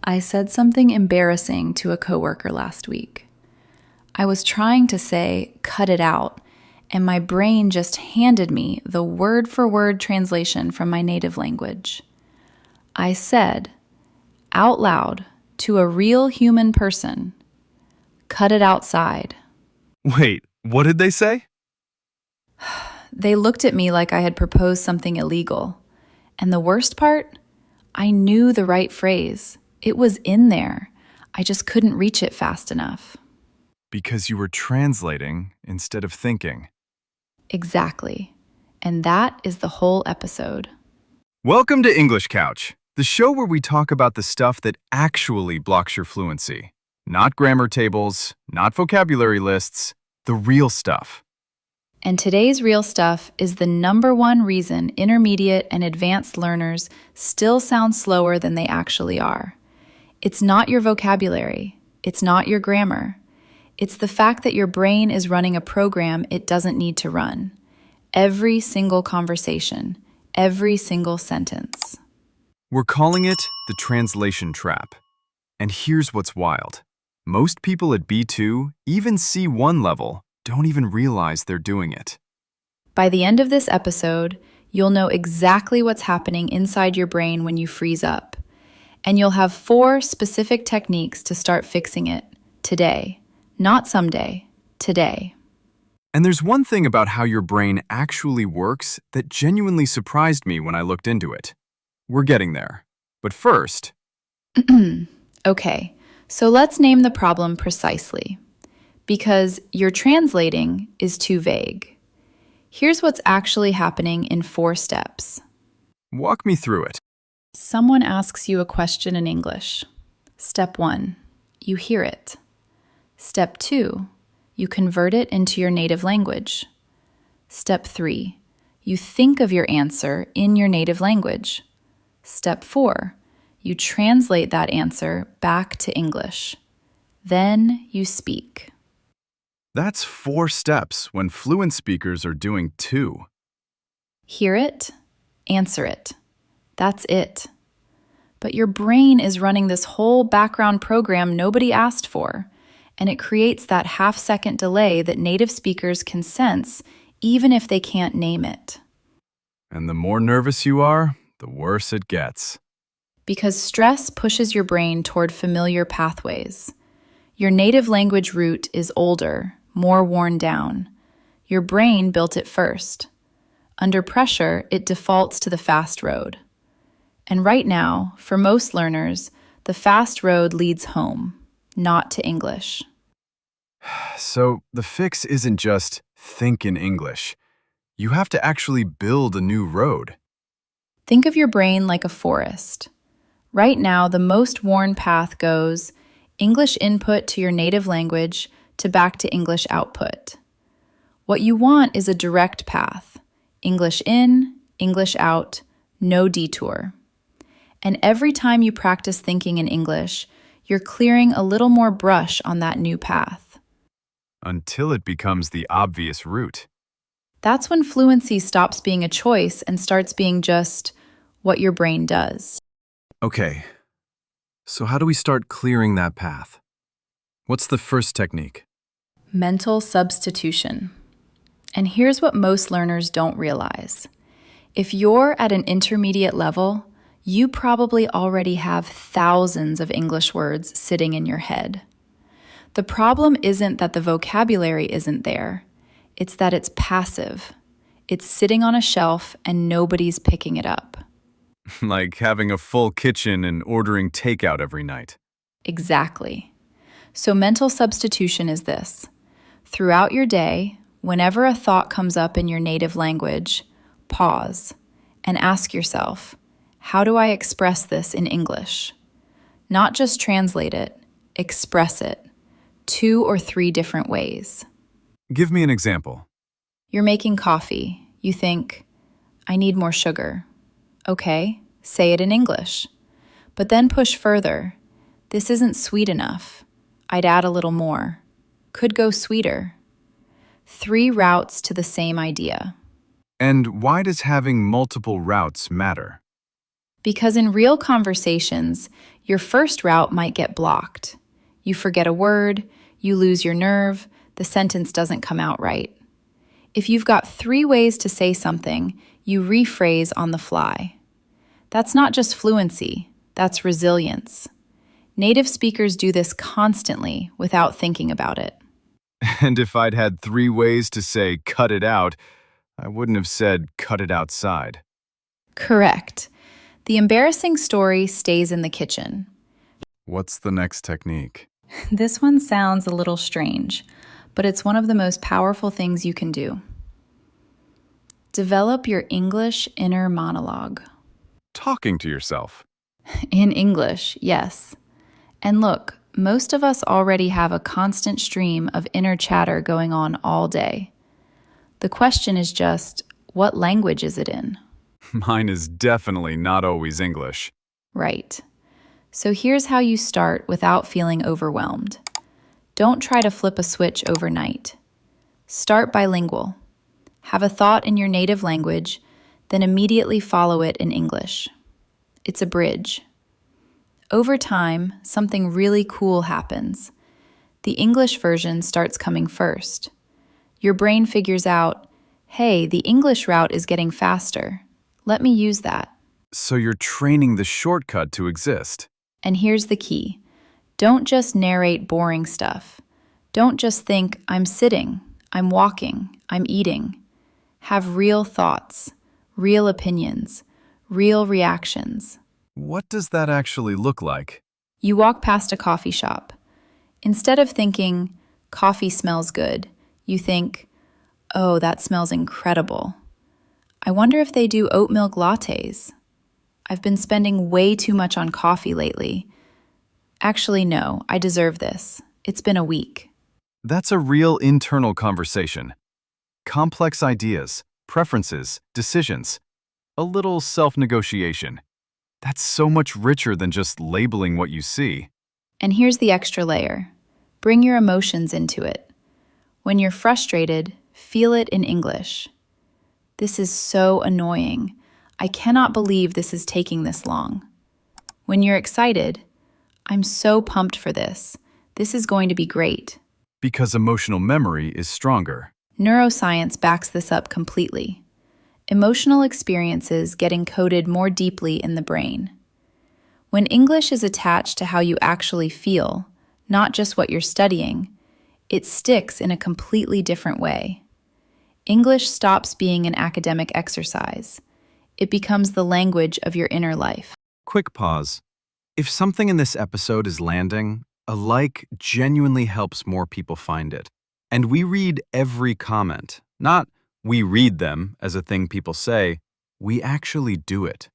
I said something embarrassing to a coworker last week. I was trying to say, cut it out, and my brain just handed me the word-for-word translation from my native language. I said, out loud, to a real human person, cut it outside. Wait, what did they say? They looked at me like I had proposed something illegal. And the worst part? I knew the right phrase. It was in there. I just couldn't reach it fast enough. Because you were translating instead of thinking. Exactly. And that is the whole episode. Welcome to English Couch, the show where we talk about the stuff that actually blocks your fluency. Not grammar tables, not vocabulary lists, the real stuff. And today's real stuff is the number one reason intermediate and advanced learners still sound slower than they actually are. It's not your vocabulary. It's not your grammar. It's the fact that your brain is running a program it doesn't need to run. Every single conversation, every single sentence. We're calling it the translation trap. And here's what's wild. Most people at B2, even C1 level, don't even realize they're doing it. By the end of this episode, you'll know exactly what's happening inside your brain when you freeze up. And you'll have 4 specific techniques to start fixing it today. Not someday, today. And there's one thing about how your brain actually works that genuinely surprised me when I looked into it. We're getting there. But first... Okay, so let's name the problem precisely. Because your translating is too vague. Here's what's actually happening in 4 steps. Walk me through it. Someone asks you a question in English. Step 1, you hear it. Step 2, you convert it into your native language. Step 3, you think of your answer in your native language. Step 4, you translate that answer back to English. Then you speak. That's 4 steps when fluent speakers are doing 2. Hear it, answer it. That's it. But your brain is running this whole background program nobody asked for, and it creates that half-second delay that native speakers can sense even if they can't name it. And the more nervous you are, the worse it gets. Because stress pushes your brain toward familiar pathways. Your native language route is older, more worn down. Your brain built it first. Under pressure, it defaults to the fast road. And right now, for most learners, the fast road leads home, not to English. So the fix isn't just think in English. You have to actually build a new road. Think of your brain like a forest. Right now, the most worn path goes English input to your native language to back to English output. What you want is a direct path. English in, English out, no detour. And every time you practice thinking in English, you're clearing a little more brush on that new path. Until it becomes the obvious route. That's when fluency stops being a choice and starts being just what your brain does. Okay, so how do we start clearing that path? What's the first technique? Mental substitution. And here's what most learners don't realize. If you're at an intermediate level, you probably already have thousands of English words sitting in your head. The problem isn't that the vocabulary isn't there. It's that it's passive. It's sitting on a shelf and nobody's picking it up. Like having a full kitchen and ordering takeout every night. Exactly. So mental substitution is this. Throughout your day, whenever a thought comes up in your native language, pause and ask yourself, how do I express this in English? Not just translate it, express it. 2 or 3 different ways. Give me an example. You're making coffee. You think, I need more sugar. Okay, say it in English. But then push further. This isn't sweet enough. I'd add a little more. Could go sweeter. 3 routes to the same idea. And why does having multiple routes matter? Because in real conversations, your first route might get blocked. You forget a word, you lose your nerve, the sentence doesn't come out right. If you've got 3 ways to say something, you rephrase on the fly. That's not just fluency, that's resilience. Native speakers do this constantly without thinking about it. And if I'd had 3 ways to say cut it out, I wouldn't have said cut it outside. Correct. The embarrassing story stays in the kitchen. What's the next technique? This one sounds a little strange, but it's one of the most powerful things you can do. Develop your English inner monologue. Talking to yourself. In English, yes. And look, most of us already have a constant stream of inner chatter going on all day. The question is just, what language is it in? Mine is definitely not always English. Right. So here's how you start without feeling overwhelmed. Don't try to flip a switch overnight. Start bilingual. Have a thought in your native language, then immediately follow it in English. It's a bridge. Over time, something really cool happens. The English version starts coming first. Your brain figures out, hey, the English route is getting faster. Let me use that. So you're training the shortcut to exist. And here's the key. Don't just narrate boring stuff. Don't just think, I'm sitting, I'm walking, I'm eating. Have real thoughts, real opinions, real reactions. What does that actually look like? You walk past a coffee shop. Instead of thinking, coffee smells good, you think, oh, that smells incredible. I wonder if they do oat milk lattes. I've been spending way too much on coffee lately. Actually, no, I deserve this. It's been a week. That's a real internal conversation. Complex ideas, preferences, decisions. A little self-negotiation. That's so much richer than just labeling what you see. And here's the extra layer. Bring your emotions into it. When you're frustrated, feel it in English. This is so annoying. I cannot believe this is taking this long. When you're excited, I'm so pumped for this. This is going to be great. Because emotional memory is stronger. Neuroscience backs this up completely. Emotional experiences get encoded more deeply in the brain. When English is attached to how you actually feel, not just what you're studying, it sticks in a completely different way. English stops being an academic exercise. It becomes the language of your inner life. Quick pause. If something in this episode is landing, a like genuinely helps more people find it. And we read every comment. Not we read them as a thing people say, we actually do it.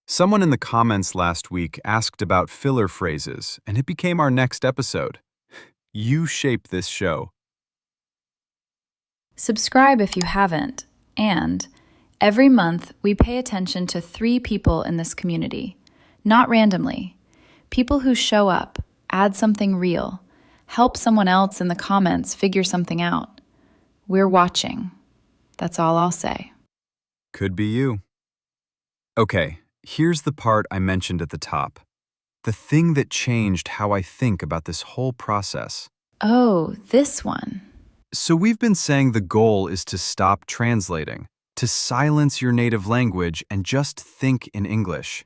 Someone in the comments last week asked about filler phrases, and it became our next episode. You shape this show. Subscribe if you haven't, and every month we pay attention to 3 people in this community, not randomly. People who show up, add something real, help someone else in the comments figure something out. We're watching. That's all I'll say. Could be you. Okay, here's the part I mentioned at the top. The thing that changed how I think about this whole process. Oh, this one. So we've been saying the goal is to stop translating, to silence your native language and just think in English.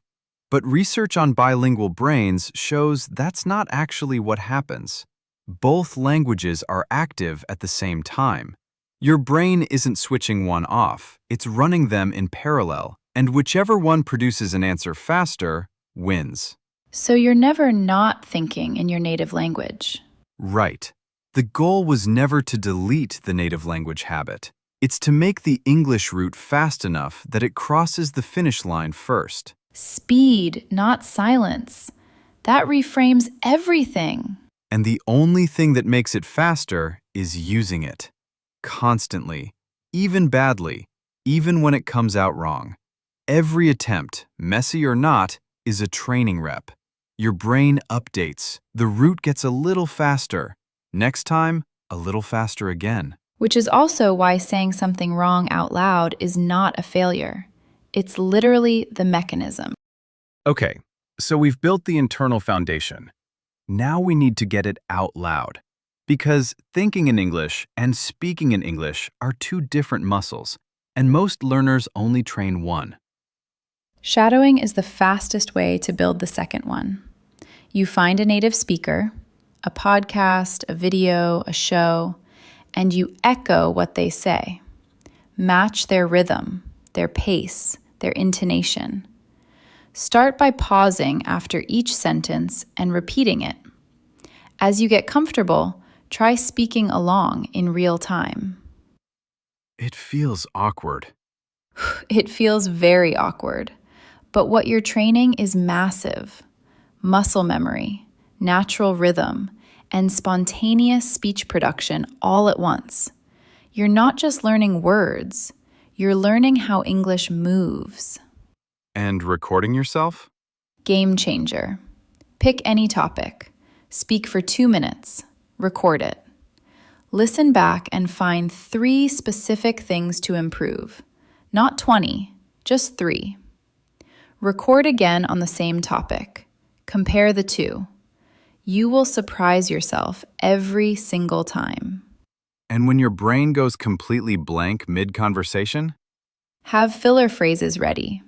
But research on bilingual brains shows that's not actually what happens. Both languages are active at the same time. Your brain isn't switching one off, it's running them in parallel, and whichever one produces an answer faster wins. So you're never not thinking in your native language. Right. The goal was never to delete the native language habit. It's to make the English route fast enough that it crosses the finish line first. Speed, not silence. That reframes everything. And the only thing that makes it faster is using it. Constantly. Even badly. Even when it comes out wrong. Every attempt, messy or not, is a training rep. Your brain updates. The route gets a little faster. Next time, a little faster again. Which is also why saying something wrong out loud is not a failure. It's literally the mechanism. Okay, so we've built the internal foundation. Now we need to get it out loud. Because thinking in English and speaking in English are two different muscles, and most learners only train one. Shadowing is the fastest way to build the second one. You find a native speaker, a podcast, a video, a show, and you echo what they say. Match their rhythm, their pace, their intonation. Start by pausing after each sentence and repeating it. As you get comfortable, try speaking along in real time. It feels awkward. It feels very awkward, but what you're training is massive. Muscle memory, natural rhythm, and spontaneous speech production all at once. You're not just learning words, you're learning how English moves. And recording yourself? Game changer. Pick any topic. Speak for 2 minutes. Record it. Listen back and find 3 specific things to improve. Not 20, just 3. Record again on the same topic. Compare the 2. You will surprise yourself every single time. And when your brain goes completely blank mid-conversation? Have filler phrases ready.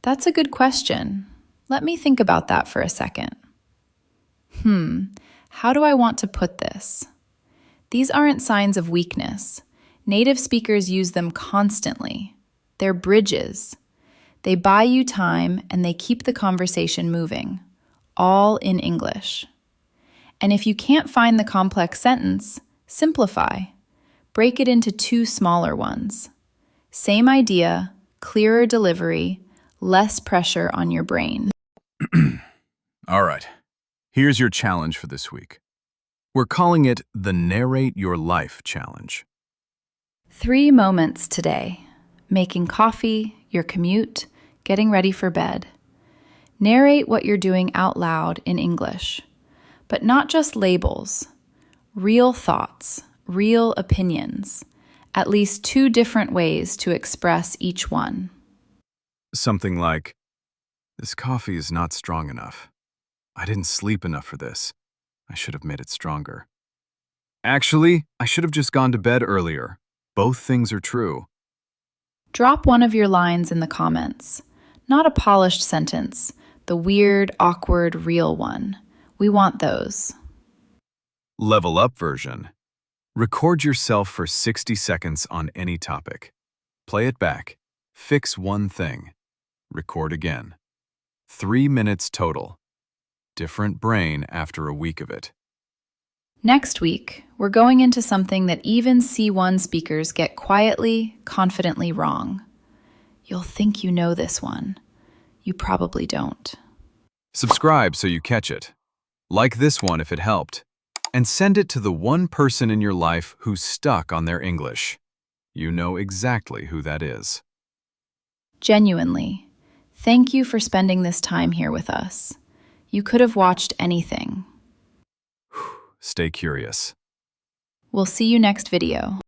That's a good question. Let me think about that for a second. How do I want to put this? These aren't signs of weakness. Native speakers use them constantly. They're bridges. They buy you time and they keep the conversation moving, all in English. And if you can't find the complex sentence, simplify. Break it into 2 smaller ones. Same idea, clearer delivery, less pressure on your brain. All right, here's your challenge for this week. We're calling it the Narrate-Your-Life challenge. 3 moments today. Making coffee, your commute, getting ready for bed. Narrate what you're doing out loud in English. But not just labels. Real thoughts, real opinions. At least 2 different ways to express each one. Something like, "This coffee is not strong enough. I didn't sleep enough for this. I should have made it stronger. Actually, I should have just gone to bed earlier. Both things are true." Drop one of your lines in the comments. Not a polished sentence, the weird, awkward, real one. We want those. Level up version. Record yourself for 60 seconds on any topic. Play it back. Fix one thing. Record again. 3 minutes total. Different brain after a week of it. Next week, we're going into something that even C1 speakers get quietly, confidently wrong. You'll think you know this one. You probably don't. Subscribe so you catch it. Like this one if it helped. And send it to the one person in your life who's stuck on their English. You know exactly who that is. Genuinely, thank you for spending this time here with us. You could have watched anything. Stay curious. We'll see you next video.